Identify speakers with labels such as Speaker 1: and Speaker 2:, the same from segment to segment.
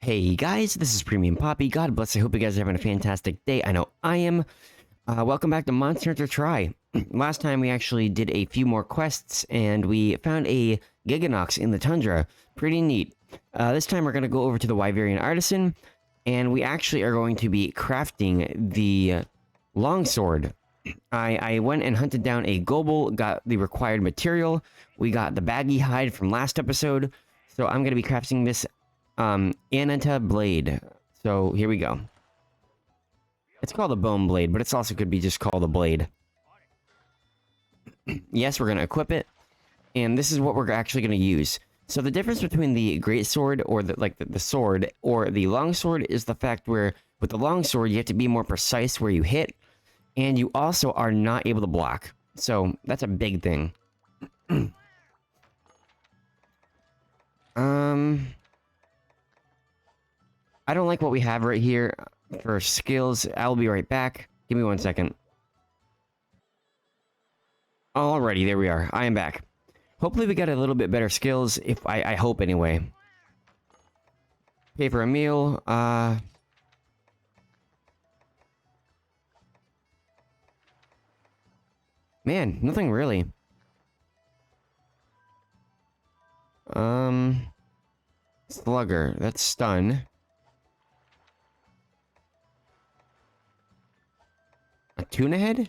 Speaker 1: Hey guys, this is Premium Poppy. God bless. I hope you guys are having a fantastic day. I know I am. Welcome back to Monster Hunter Try. Last time we actually did a few more quests and we found a Giganox in the tundra. Pretty neat. This time we're going to go over to the Wyverian Artisan and we actually are going to be crafting the longsword. I went and hunted down a Gobel, got the required material. We got the baggy hide from last episode. So I'm going to be crafting this Ananta blade. So here we go. It's called a bone blade, but it's also could be just called a blade. Yes, we're going to equip it. And this is what we're actually going to use. So the difference between the great sword or the sword or the long sword is the fact where with the long sword you have to be more precise where you hit, and you also are not able to block. So that's a big thing. I don't like what we have right here for skills. I'll be right back. Give me 1 second. Alrighty, there we are. I am back. Hopefully we got a little bit better skills, if I hope anyway. Pay for a meal, man, nothing really. Slugger, that's stun. A tuna head?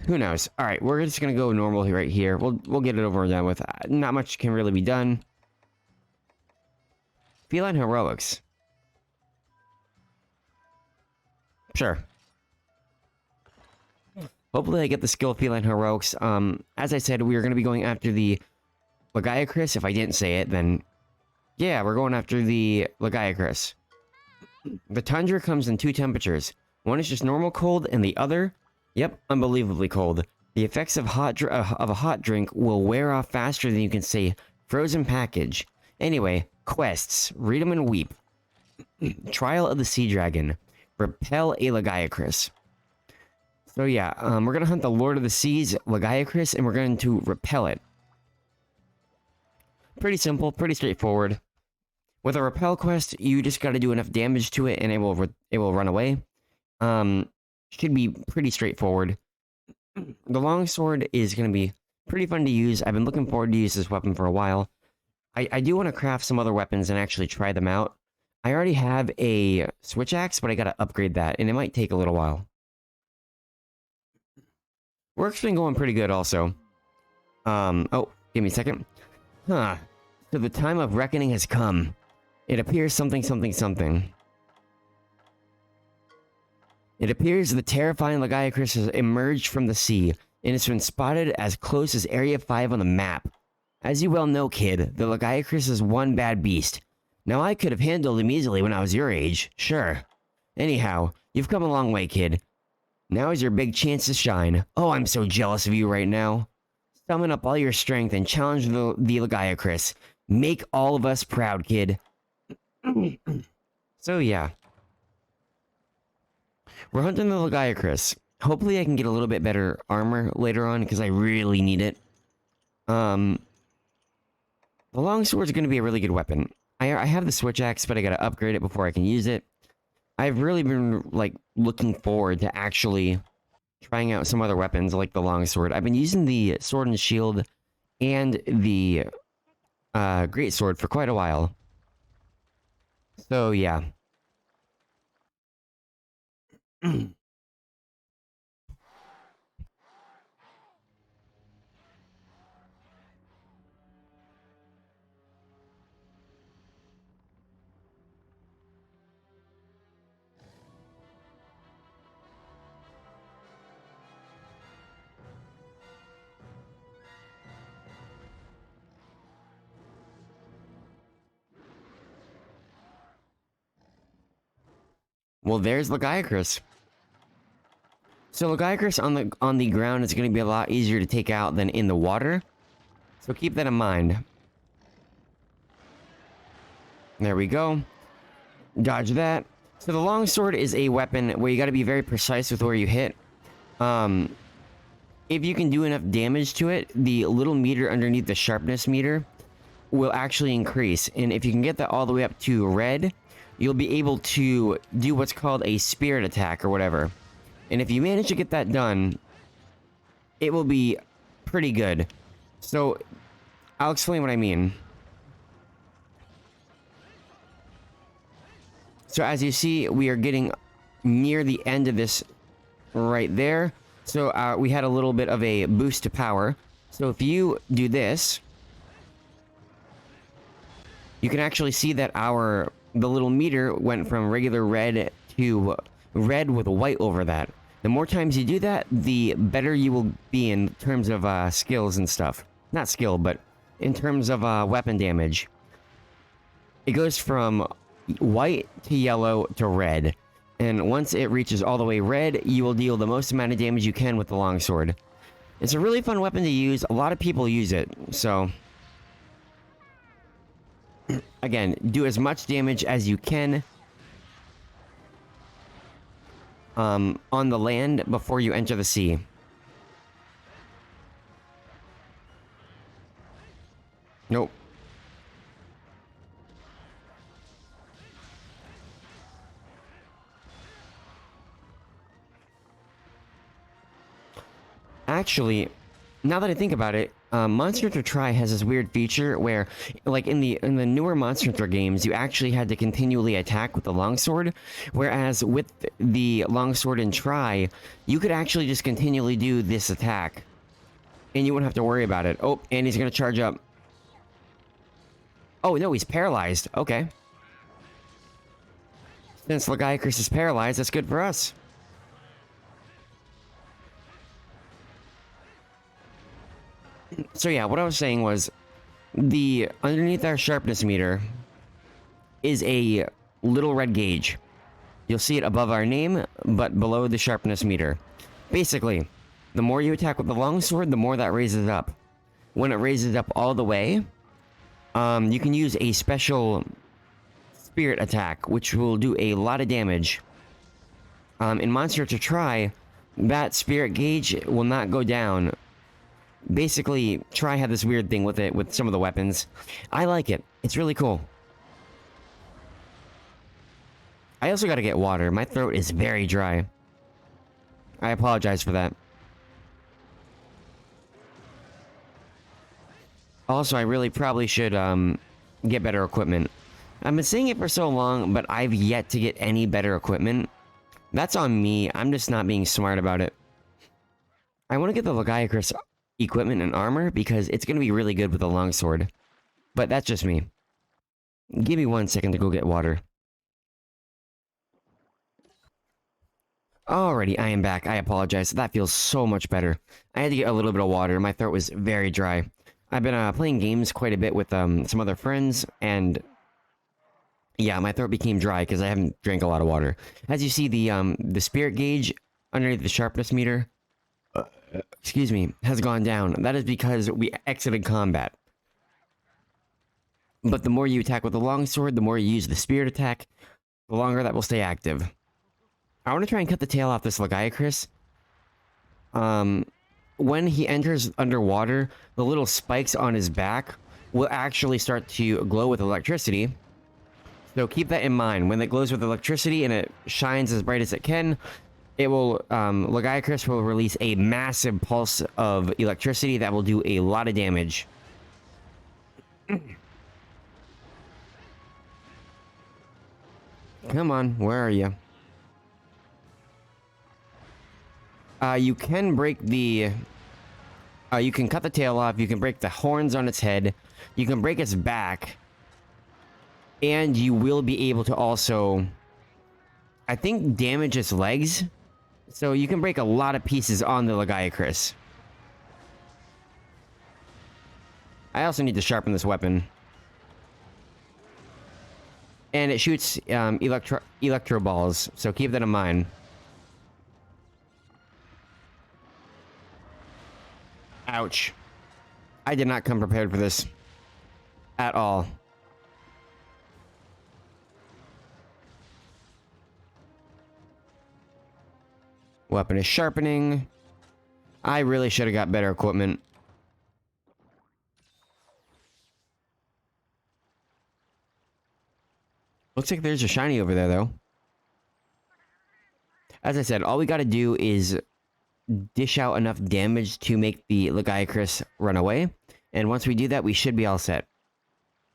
Speaker 1: Who knows? Alright, we're just gonna go normal right here. We'll get it over and done with. Not much can really be done. Feline heroics. Sure. Hopefully I get the skill Feline heroics. As I said, we are gonna be going after the Lagiacrus. If I didn't say it, then yeah, we're going after the Lagiacrus. The tundra comes in two temperatures. One is just normal cold, and the other, yep, unbelievably cold. The effects of a hot drink will wear off faster than you can say frozen package. Anyway, quests. Read them and weep. Trial of the Sea Dragon. Repel a Lagiacrus. So yeah, we're gonna hunt the Lord of the Seas, Lagiacrus, and we're going to repel it. Pretty simple, pretty straightforward. With a repel quest, you just got to do enough damage to it, and it will run away. Should be pretty straightforward. The longsword is going to be pretty fun to use. I've been looking forward to use this weapon for a while. I do want to craft some other weapons and actually try them out. I already have a switch axe, but I got to upgrade that, and it might take a little while. Work's been going pretty good also. Oh, give me a second. Huh. So the time of reckoning has come. It appears something. It appears the terrifying Lagiacrus has emerged from the sea, and it's been spotted as close as Area 5 on the map. As you well know, kid, the Lagiacrus is one bad beast. Now I could have handled him easily when I was your age, sure. Anyhow, you've come a long way, kid. Now is your big chance to shine. Oh, I'm so jealous of you right now. Summon up all your strength and challenge the Lagiacrus. Make all of us proud, kid. So yeah. We're hunting the Lagiacrus. Hopefully I can get a little bit better armor later on, because I really need it. The longsword's going to be a really good weapon. I have the switch axe, but I gotta upgrade it before I can use it. I've really been, like, looking forward to actually trying out some other weapons, like the longsword. I've been using the sword and shield and the great sword for quite a while. So, yeah. Well, there's Lagiacrus. So Lagiacrus on the ground is going to be a lot easier to take out than in the water. So keep that in mind. There we go. Dodge that. So the longsword is a weapon where you got to be very precise with where you hit. If you can do enough damage to it, the little meter underneath the sharpness meter will actually increase. And if you can get that all the way up to red, you'll be able to do what's called a spirit attack or whatever. And if you manage to get that done, it will be pretty good. So, I'll explain what I mean. So as you see, we are getting near the end of this right there. So we had a little bit of a boost to power. So if you do this, you can actually see that the little meter went from regular red to red with a white over that. The more times you do that, the better you will be in terms of skills and stuff. Not skill, but in terms of weapon damage. It goes from white to yellow to red. And once it reaches all the way red, you will deal the most amount of damage you can with the longsword. It's a really fun weapon to use. A lot of people use it, so... Again, do as much damage as you can on the land before you enter the sea. Nope. Actually, now that I think about it, Monster Hunter Tri has this weird feature where, like in the newer Monster Hunter games, you actually had to continually attack with the longsword, whereas with the longsword in Tri, you could actually just continually do this attack, and you wouldn't have to worry about it. Oh, and he's gonna charge up. Oh no, he's paralyzed. Okay. Since Lagiacrus is paralyzed, that's good for us. So yeah, what I was saying was, underneath our sharpness meter is a little red gauge. You'll see it above our name, but below the sharpness meter. Basically, the more you attack with the longsword, the more that raises up. When it raises up all the way, you can use a special spirit attack, which will do a lot of damage. In Monster Hunter Tri, that spirit gauge will not go down. Basically, Tri had this weird thing with it, with some of the weapons. I like it. It's really cool. I also gotta get water. My throat is very dry. I apologize for that. Also, I really probably should, get better equipment. I've been saying it for so long, but I've yet to get any better equipment. That's on me. I'm just not being smart about it. I want to get the Lagiacrus equipment and armor because it's going to be really good with the longsword. But that's just me. Give me 1 second to go get water. Alrighty, I am back. I apologize. That feels so much better. I had to get a little bit of water. My throat was very dry. I've been playing games quite a bit with some other friends, and yeah, my throat became dry because I haven't drank a lot of water. As you see, the spirit gauge underneath the sharpness meter, excuse me, has gone down. That is because we exited combat. But the more you attack with the longsword, the more you use the spirit attack, the longer that will stay active. I want to try and cut the tail off this Lagiacrus. When he enters underwater, the little spikes on his back will actually start to glow with electricity. So keep that in mind. When it glows with electricity and it shines as bright as it can, it will, Lagiacrus will release a massive pulse of electricity that will do a lot of damage. Come on, where are you? You can break the... you can cut the tail off, you can break the horns on its head, you can break its back, and you will be able to also, I think, damage its legs. So you can break a lot of pieces on the Lagiacrus. I also need to sharpen this weapon. And it shoots electro balls, so keep that in mind. Ouch. I did not come prepared for this. At all. Weapon is sharpening. I really should have got better equipment. Looks like there's a shiny over there, though. As I said, all we gotta do is dish out enough damage to make the Lagiacrus run away. And once we do that, we should be all set.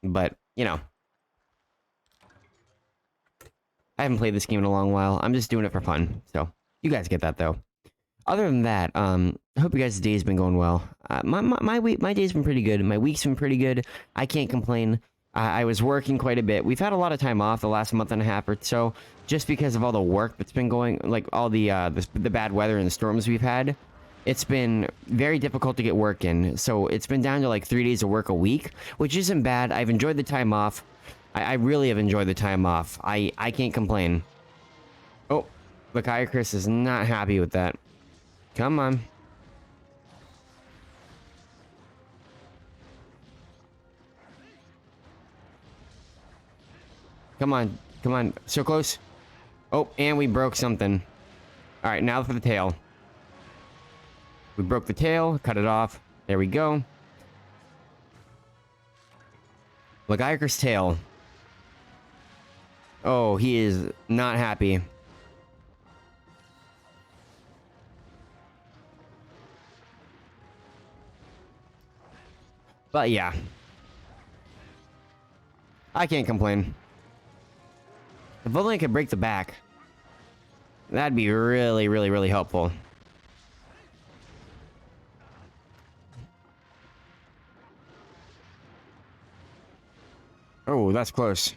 Speaker 1: But, you know. I haven't played this game in a long while. I'm just doing it for fun. So, you guys get that, though. Other than that, I hope you guys' day's been going well. My day's been pretty good. My week's been pretty good. I can't complain. I was working quite a bit. We've had a lot of time off the last month and a half or so, just because of all the work that's been going, like all the bad weather and the storms we've had. It's been very difficult to get work in, so it's been down to like 3 days of work a week, which isn't bad. I've enjoyed the time off. I really have enjoyed the time off. I can't complain. Oh, Lagiacrus is not happy with that. Come on. Come on. Come on. So close. Oh, and we broke something. Alright, now for the tail. We broke the tail. Cut it off. There we go. Lagiacrus' tail. Oh, he is not happy. But yeah. I can't complain. If only I could break the back. That'd be really, really, really helpful. Oh, that's close.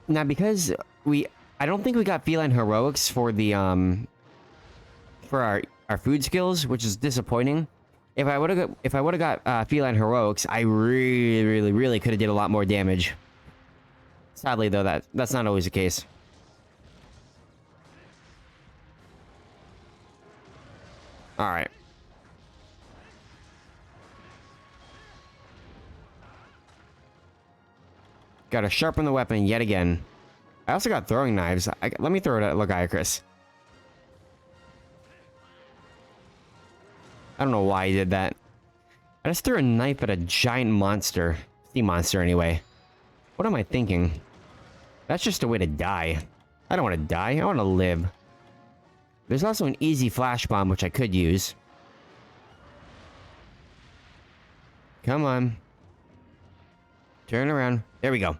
Speaker 1: Now, because I don't think we got feline heroics for the, for our food skills, which is disappointing. If I would have got feline heroics, I really, really, really could have did a lot more damage. Sadly, though, that's not always the case. All right. Gotta sharpen the weapon yet again. I also got throwing knives. Let me throw it at Lagiacrus. I don't know why he did that. I just threw a knife at a giant monster. Sea monster, anyway. What am I thinking? That's just a way to die. I don't want to die. I want to live. There's also an easy flash bomb, which I could use. Come on. Turn around. There we go.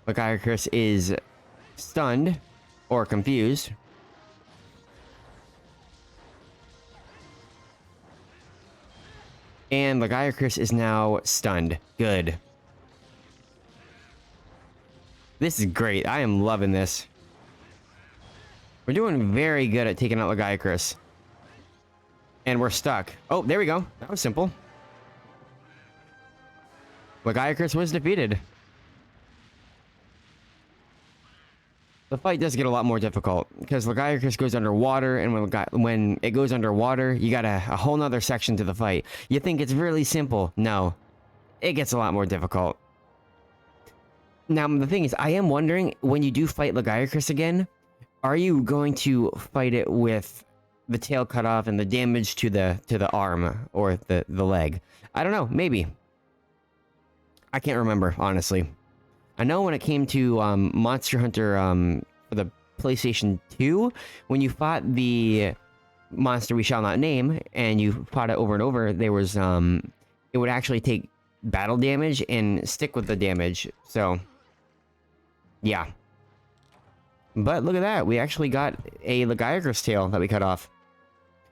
Speaker 1: Lagiacrus is stunned or confused. And Lagiacrus is now stunned. Good. This is great. I am loving this. We're doing very good at taking out Lagiacrus. And we're stuck. Oh, there we go. That was simple. Lagiacrus was defeated. The fight does get a lot more difficult because Lagiacrus goes underwater, and when it goes underwater, you got a whole nother section to the fight. You think it's really simple. No. It gets a lot more difficult. Now, the thing is, I am wondering, when you do fight Lagiacrus again, are you going to fight it with the tail cut off and the damage to the arm or the leg? I don't know. Maybe. I can't remember, honestly. I know when it came to Monster Hunter for the PlayStation 2, when you fought the monster we shall not name, and you fought it over and over, there was it would actually take battle damage and stick with the damage. So, yeah. But look at that, we actually got a Lagiacrus tail that we cut off.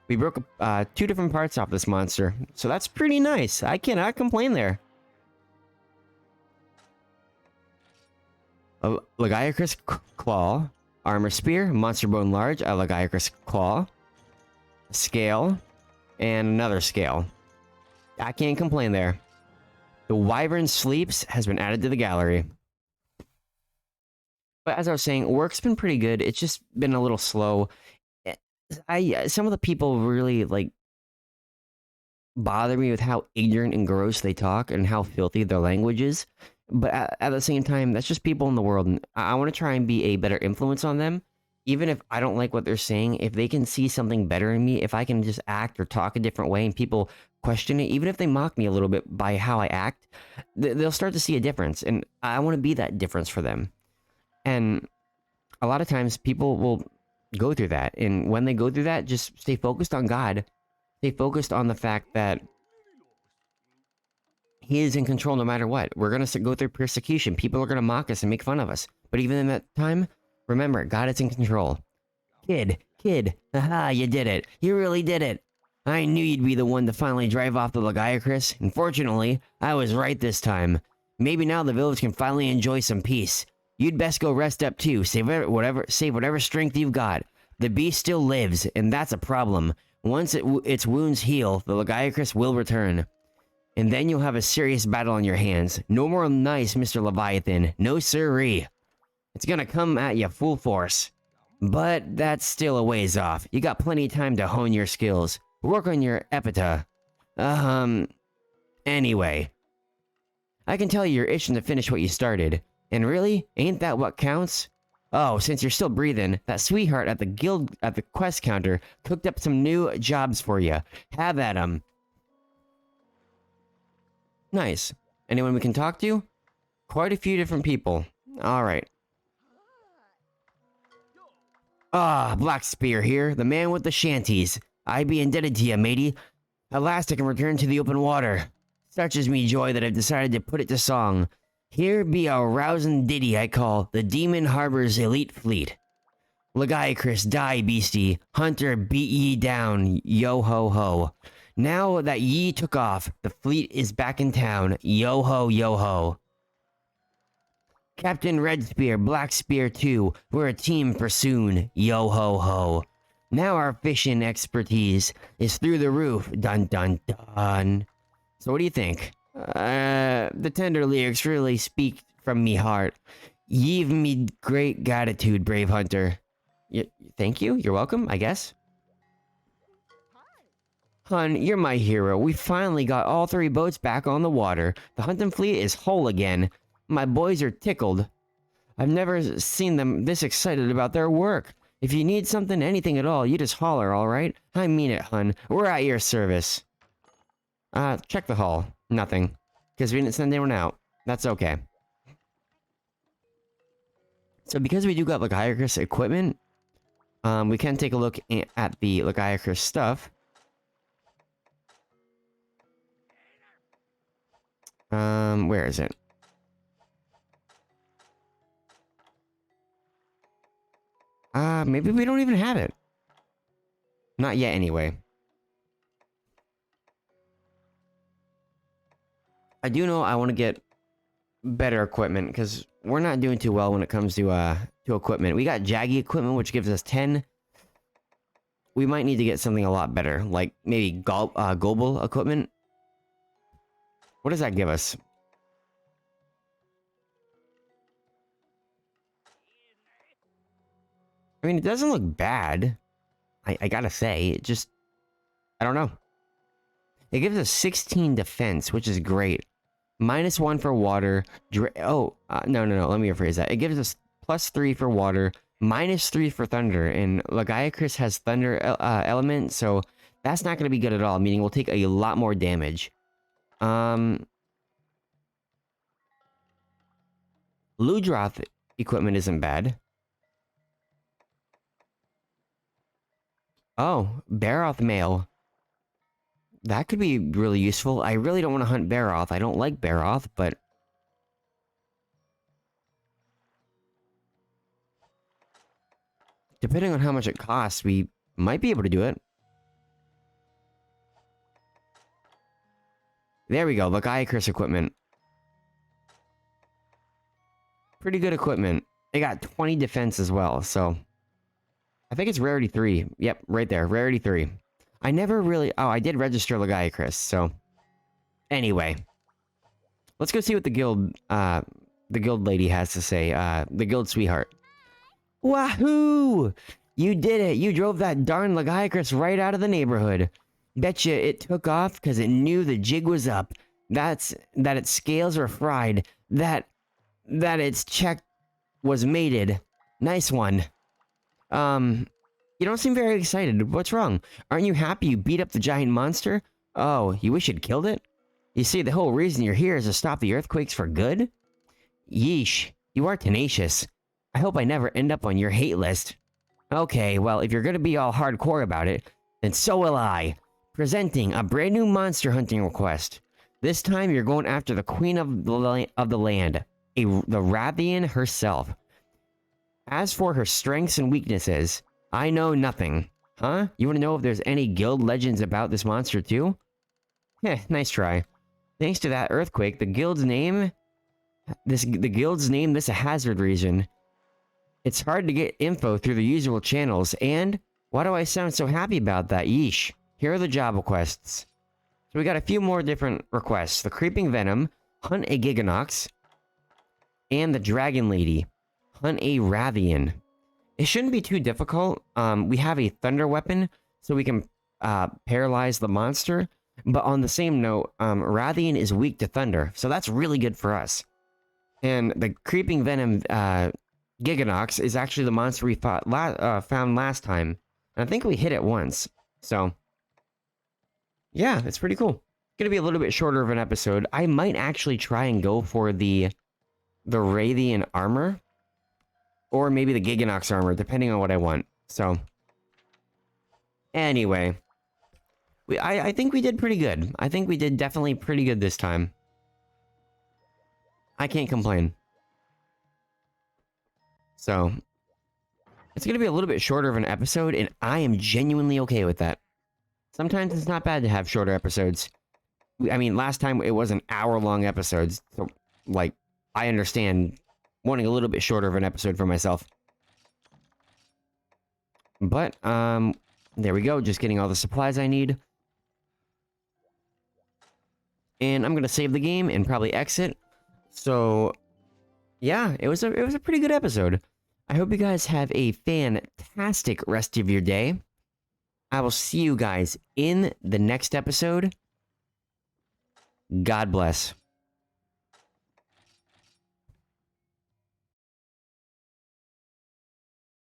Speaker 1: We broke 2 different parts off this monster, so that's pretty nice. I cannot complain there. A Lagiacrus claw, armor spear, monster bone large, a Lagiacrus claw, scale, and another scale. I can't complain there. The Wyvern Sleeps has been added to the gallery. But as I was saying, work's been pretty good. It's just been a little slow. Some of the people really like bother me with how ignorant and gross they talk and how filthy their language is. But at the same time, that's just people in the world, and I want to try and be a better influence on them. even if I don't like what they're saying, if they can see something better in me, if I can just act or talk a different way and people question it, even if they mock me a little bit by how I act, they'll start to see a difference. And I want to be that difference for them. And a lot of times people will go through that. And when they go through that, just stay focused on God. Stay focused on the fact that He is in control no matter what. We're going to go through persecution. People are going to mock us and make fun of us. But even in that time, remember, God is in control. Kid, haha, you did it. You really did it. I knew you'd be the one to finally drive off the Lagiacrus. Unfortunately, I was right this time. Maybe now the village can finally enjoy some peace. You'd best go rest up too. Save whatever strength you've got. The beast still lives, and that's a problem. Once its wounds heal, the Lagiacrus will return. And then you'll have a serious battle on your hands. No more nice, Mr. Leviathan. No siree. It's gonna come at you full force. But that's still a ways off. You got plenty of time to hone your skills. Work on your epita. Anyway. I can tell you're itching to finish what you started. And really, ain't that what counts? Oh, since you're still breathing, that sweetheart at the quest counter cooked up some new jobs for you. Have at 'em. Nice. Anyone we can talk to? Quite a few different people. Alright. Black Spear here, the man with the shanties. I be indebted to you, matey. At last I can return to the open water. Touches me joy that I've decided to put it to song. Here be a rousing ditty I call the Demon Harbor's Elite Fleet. Lagiacrus die, beastie. Hunter beat ye down, yo ho ho. Now that ye took off, the fleet is back in town, yo ho yo ho. Captain Red Spear, Black Spear too, we're a team for soon, yo ho ho. Now our fishing expertise is through the roof, dun dun dun. So what do you think? The tender lyrics really speak from me heart. Ye've me great gratitude, brave hunter. Thank you, you're welcome, I guess. Hun, you're my hero. We finally got all 3 boats back on the water. The hunting fleet is whole again. My boys are tickled. I've never seen them this excited about their work. If you need something, anything at all, you just holler, alright? I mean it, hun. We're at your service. Check the hull. Nothing. Because we didn't send anyone out. That's okay. So because we do got Lagiacrus equipment, we can take a look at the Lagiacrus stuff. Where is it? Maybe we don't even have it. Not yet, anyway. I do know I want to get better equipment, because we're not doing too well when it comes to equipment. We got Jaggy equipment, which gives us 10. We might need to get something a lot better, like maybe global equipment. What does that give us? I mean, it doesn't look bad. I gotta say, it just... I don't know. It gives us 16 defense, which is great. -1 for water. No, let me rephrase that. It gives us +3 for water, -3 for thunder, and Lagiacrus has thunder element, so that's not gonna be good at all, meaning we'll take a lot more damage. Ludroth equipment isn't bad. Oh, Baroth mail. That could be really useful. I really don't want to hunt Baroth. I don't like Baroth, but... depending on how much it costs, we might be able to do it. There we go, Lagiacrus equipment. Pretty good equipment. It got 20 defense as well, so... I think it's rarity 3. Yep, right there, rarity 3. I never really... oh, I did register Lagiacrus, so... anyway. Let's go see what the guild lady has to say. The guild sweetheart. Wahoo! You did it! You drove that darn Lagiacrus right out of the neighborhood. Betcha it took off because it knew the jig was up. That its scales were fried. That its check was mated. Nice one. You don't seem very excited. What's wrong? Aren't you happy you beat up the giant monster? Oh, you wish you'd killed it? You see, the whole reason you're here is to stop the earthquakes for good? Yeesh, you are tenacious. I hope I never end up on your hate list. Okay, well, if you're gonna be all hardcore about it, then so will I. Presenting a brand new monster hunting request. This time you're going after the queen of the land, the Rathian herself. As for her strengths and weaknesses, I know nothing. Huh? You want to know if there's any guild legends about this monster too? Heh, nice try. Thanks to that earthquake, the guild's named this a hazard region. It's hard to get info through the usual channels, and why do I sound so happy about that? Yeesh. Here are the job requests. So we got a few more different requests. The Creeping Venom, hunt a Giganox, and the Dragon Lady, hunt a Rathian. It shouldn't be too difficult. We have a Thunder weapon, so we can paralyze the monster. But on the same note, Rathian is weak to Thunder, so that's really good for us. And the Creeping Venom Giganox is actually the monster we found last time. And I think we hit it once. So, yeah, it's pretty cool. Gonna be a little bit shorter of an episode. I might actually try and go for the Rathian armor. Or maybe the Giganox armor, depending on what I want. So, anyway. I think we did pretty good. I think we did definitely pretty good this time. I can't complain. So, it's going to be a little bit shorter of an episode, and I am genuinely okay with that. Sometimes it's not bad to have shorter episodes. I mean, last time it was an hour-long episodes, so, like, I understand wanting a little bit shorter of an episode for myself. But, there we go, just getting all the supplies I need. And I'm going to save the game and probably exit. So, yeah, it was a pretty good episode. I hope you guys have a fantastic rest of your day. I will see you guys in the next episode. God bless.